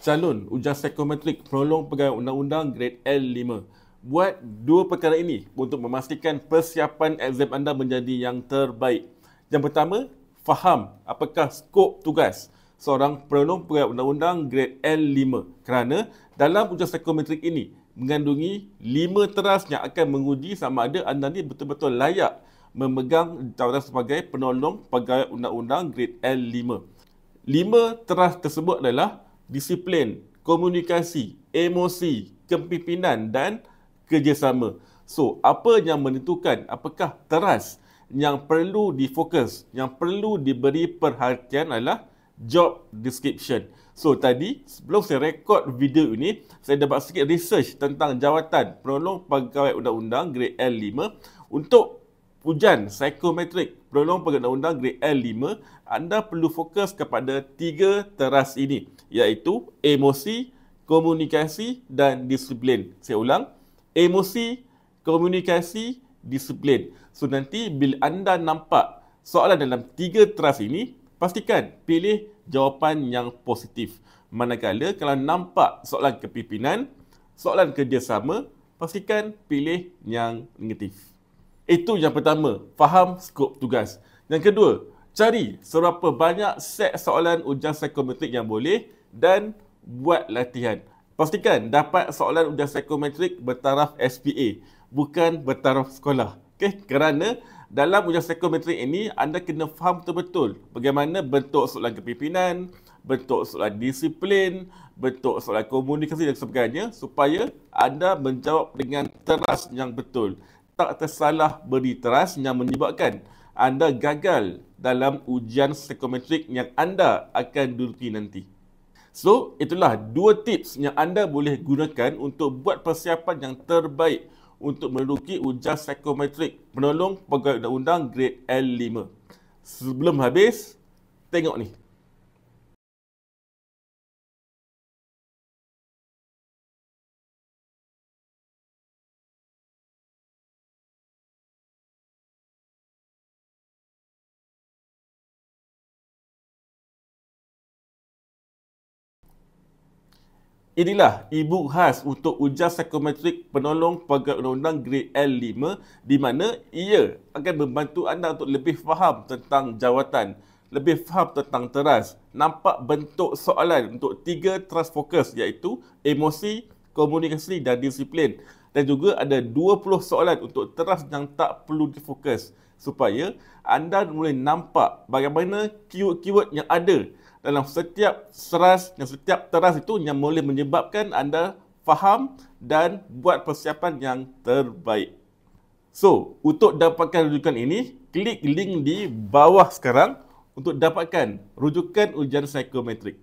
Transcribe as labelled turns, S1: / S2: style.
S1: calon ujian psikometrik penolong pegawai undang-undang grade L5. Buat dua perkara ini untuk memastikan persiapan exam anda menjadi yang terbaik. Yang pertama, faham apakah skop tugas seorang penolong pegawai undang-undang grade L5 kerana dalam ujian psikometrik ini mengandungi 5 teras yang akan menguji sama ada anda ni betul-betul layak memegang jawatan sebagai penolong pegawai undang-undang grade L5. 5 teras tersebut adalah disiplin, komunikasi, emosi, kepimpinan dan kerjasama. So, apa yang menentukan apakah teras yang perlu difokus, yang perlu diberi perhatian adalah job description. So, tadi sebelum saya rekod video ini, saya dapat sikit research tentang jawatan penolong pegawai undang-undang grade L5. Untuk ujian psikometrik penolong pegawai undang-undang grade L5, anda perlu fokus kepada 3 teras ini, iaitu emosi, komunikasi dan disiplin. Saya ulang, emosi, komunikasi, disiplin. So, nanti bila anda nampak soalan dalam 3 teras ini, pastikan pilih jawapan yang positif. Manakala kalau nampak soalan kepimpinan, soalan kerjasama, pastikan pilih yang negatif. Itu yang pertama, faham skop tugas. Yang kedua, cari seberapa banyak set soalan ujian psikometrik yang boleh dan buat latihan. Pastikan dapat soalan ujian psikometrik bertaraf SPA, bukan bertaraf sekolah. Kerana dalam ujian psikometrik ini, anda kena faham betul-betul bagaimana bentuk soalan kepimpinan, bentuk soalan disiplin, bentuk soalan komunikasi dan sebagainya supaya anda menjawab dengan teras yang betul. Tak tersalah beri teras yang menyebabkan anda gagal dalam ujian psikometrik yang anda akan duduki nanti. So, itulah 2 tips yang anda boleh gunakan untuk buat persiapan yang terbaik untuk menduduki ujian psikometrik penolong pegawai undang-undang grade L5. Sebelum habis, tengok ni. Inilah e-book khas untuk ujian psikometrik penolong pegawai undang-undang grade L5 di mana ia akan membantu anda untuk lebih faham tentang jawatan, lebih faham tentang teras, nampak bentuk soalan untuk 3 teras fokus iaitu emosi, komunikasi dan disiplin. Dan juga ada 20 soalan untuk teras yang tak perlu difokus supaya anda boleh nampak bagaimana keyword-keyword yang ada dalam setiap teras itu yang boleh menyebabkan anda faham dan buat persiapan yang terbaik. So, untuk dapatkan rujukan ini, klik link di bawah sekarang untuk dapatkan rujukan ujian psikometrik.